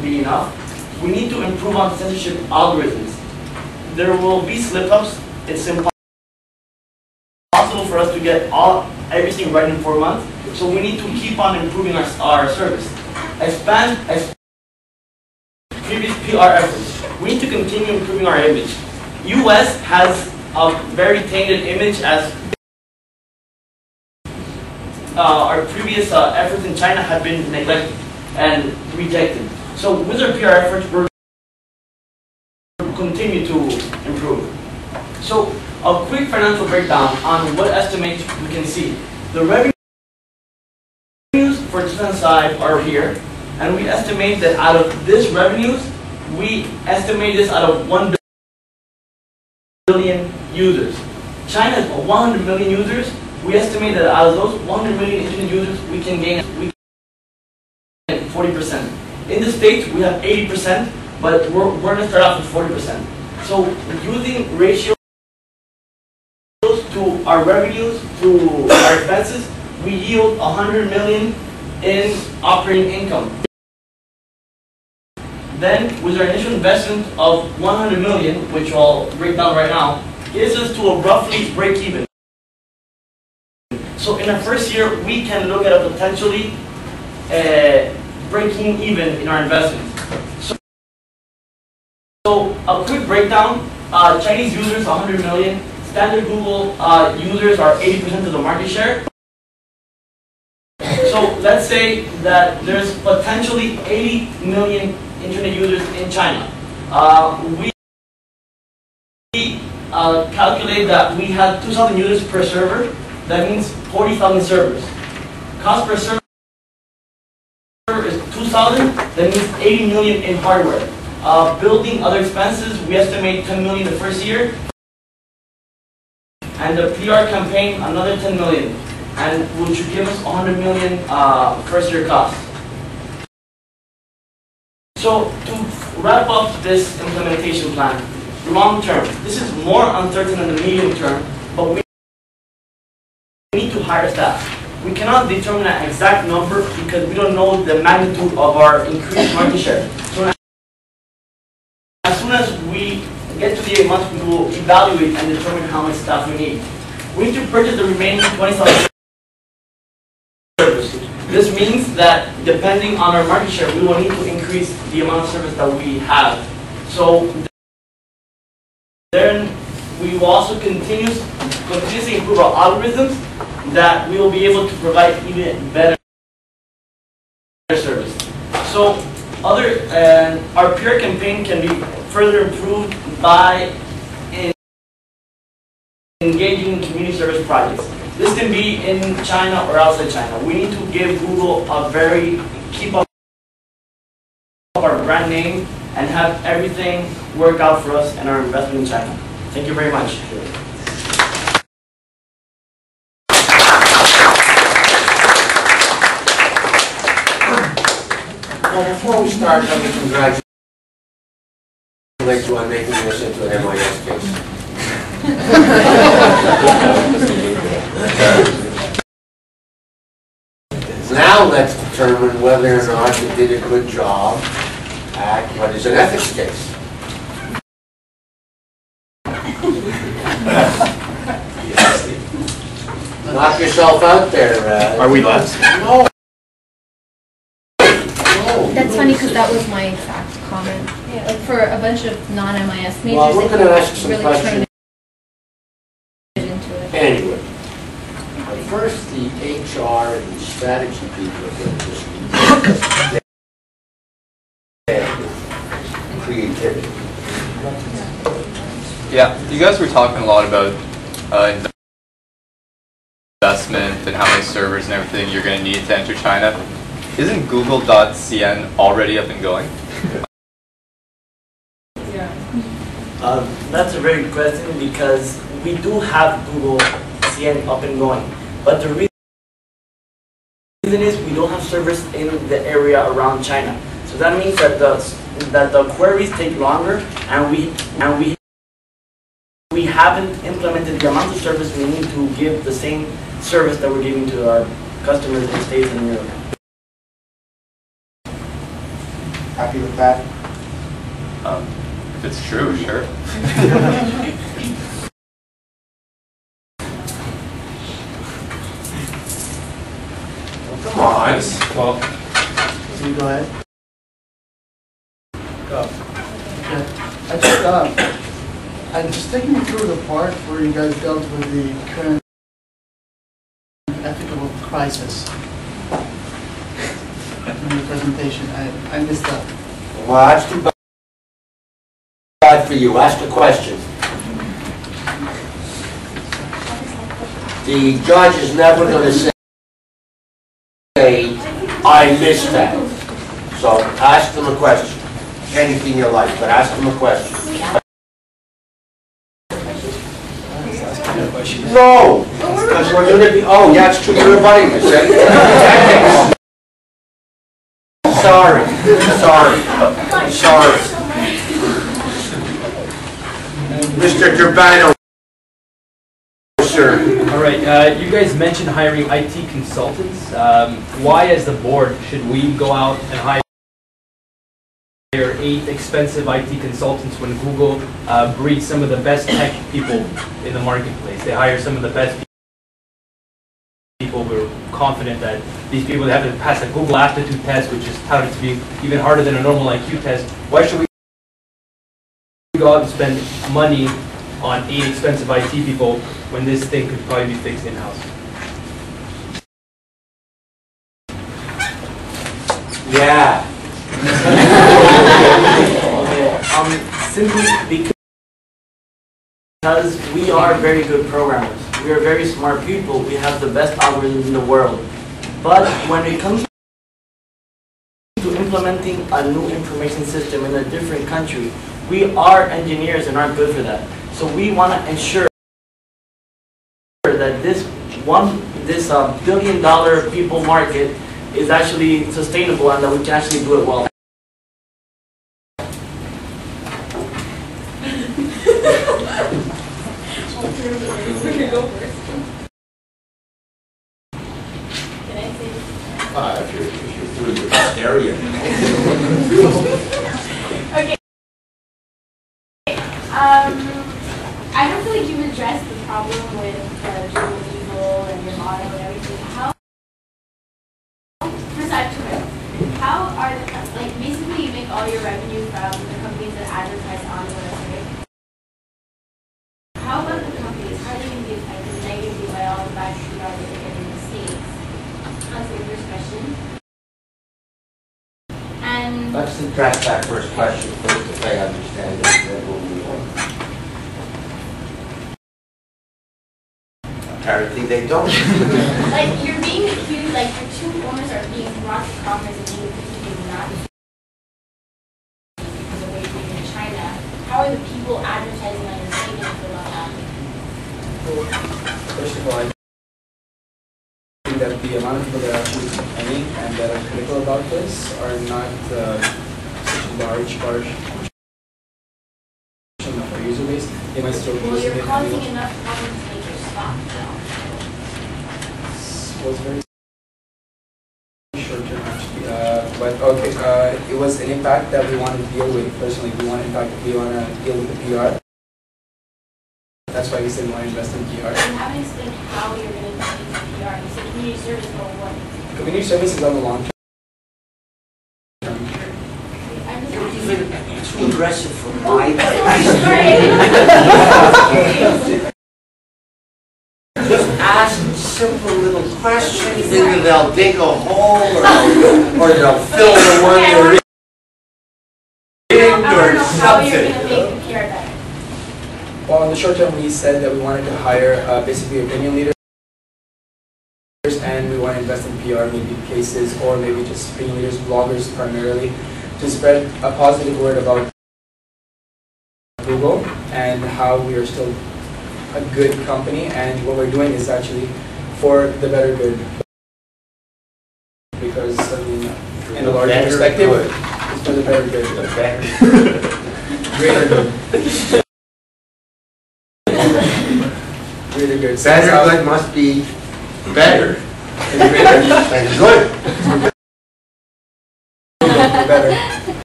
be enough. We need to improve on censorship algorithms. There will be slip-ups. It's impossible for us to get everything right in 4 months. So we need to keep on improving our service. Expand previous PR efforts. We need to continue improving our image. US has a very tainted image as our previous efforts in China have been neglected and rejected. So with our PR efforts, we're continue to improve. So a quick financial breakdown on what estimates we can see. The revenues for 2005 are here, and we estimate that out of this revenues, we estimate this out of 1 billion users. China has 100 million users. We estimate that out of those 100 million internet users, we can gain 40%. In the States, we have 80%, but we're going to start off with 40%. So using ratios to our revenues to our expenses, we yield 100 million in operating income. Then, with our initial investment of 100 million, which I'll break down right now, gives us to a roughly break even. So in our first year, we can look at a potentially breaking even in our investment. So a quick breakdown, Chinese users 100 million, standard Google users are 80% of the market share. So let's say that there's potentially 80 million internet users in China. We calculate that we have 2,000 users per server. That means 40,000 servers. Cost per server is 2,000. That means 80 million in hardware. Building other expenses, we estimate 10 million the first year. And the PR campaign, another 10 million. And which would give us 100 million first year cost. So to wrap up this implementation plan, long term, this is more uncertain than the medium term, but we need to hire staff. We cannot determine an exact number because we don't know the magnitude of our increased market share. So as soon as we get to the 8 months, we will evaluate and determine how much staff we need. We need to purchase the remaining 20,000 servers. This means that depending on our market share, we will need to increase the amount of service that we have. So then we will also continuously improve our algorithms that we will be able to provide even better service. So our PR campaign can be further improved by engaging in community service projects. This can be in China or outside China. We need to give Google keep up our brand name and have everything work out for us and our investment in China. Thank you very much. Well, before we start, let me congratulate you on making this into an MIS case. Now let's determine whether or not you did a good job at what is an ethics case. Knock yourself out there. Are we last? No. That's funny because that was my exact comment. Yeah. Like for a bunch of non-MIS majors, well, we're going to ask some really questions. Into it. Anyway, first the HR and the strategy people are going to discuss creativity. Yeah, you guys were talking a lot about investment and how many servers and everything you're going to need to enter China. Isn't google.cn already up and going? That's a very good question because we do have Google CN up and going, but the reason is we don't have servers in the area around China. So that means that the queries take longer, and we haven't implemented the amount of service we need to give the same service that we're giving to our customers in the States and Europe. Happy with that? If it's true, sure. Come on. Well, so you go ahead. Go. Okay. I'm just taking you through the part where you guys dealt with the current ethical crisis in your presentation. I missed that. Well, that's too bad for you. Ask a question. The judge is never going to say, I missed that. So ask them a question. Anything you like, but ask them a question. No! Because we're going to be, oh, yeah, it's true, you're inviting us, eh? Sorry. Mr. Turbano, sir. All right, you guys mentioned hiring IT consultants. Why, as the board, should we go out and hire 8 expensive IT consultants when Google breeds some of the best tech people in the marketplace? They hire some of the best people. We're confident that these people have to pass a Google aptitude test, which is touted to be even harder than a normal IQ test. Why should we go out and spend money on 8 expensive IT people when this thing could probably be fixed in-house? Yeah. Simply because we are very good programmers. We are very smart people. We have the best algorithms in the world. But when it comes to implementing a new information system in a different country, we are engineers and aren't good for that. So we want to ensure that this billion-dollar people market is actually sustainable and that we can actually do it well. If you're through the hysteria. Okay. I don't feel like you've addressed the problem with Google Evil and your model and everything. First I have 2 questions. How are basically you make all your revenue from the companies that advertise on the website. How about the companies? How are they going to be affected negatively by all the bad PR that they're getting in the States? That's the first question. And Let's address that first question first, if I understand it, then we'll move on. Apparently they don't. you're being accused, your 2 owners are being brought to conference and being accused of being not because of what you're doing in China. How are the people advertising on your site going to feel about that? First of all, I think that the amount of people that are actually complaining and that are critical about this are not such a large portion of our user base. They might still Well, you're causing enough problems to make your stock drop. was very short term actually, but okay, it was an impact that we want to deal with personally. We want to deal with the PR. That's why we said we want to invest in PR. You haven't explained how you're going to invest in PR. You said community service, but what? Community service is on the long term. It's too aggressive for my Just ask simple little questions, either they'll dig a hole or they'll fill the one they're in or How you're going to something. make the PR better. Well, in the short term, we said that we wanted to hire basically opinion leaders, and we want to invest in PR, maybe cases, or maybe just opinion leaders, bloggers primarily, to spread a positive word about Google and how we are still a good company, and what we're doing is actually for the better good. Because, I mean, in a larger perspective, it's for the better good. The better. Greater good. Really good. So Better that's how- good must be better and greater. than good. Better.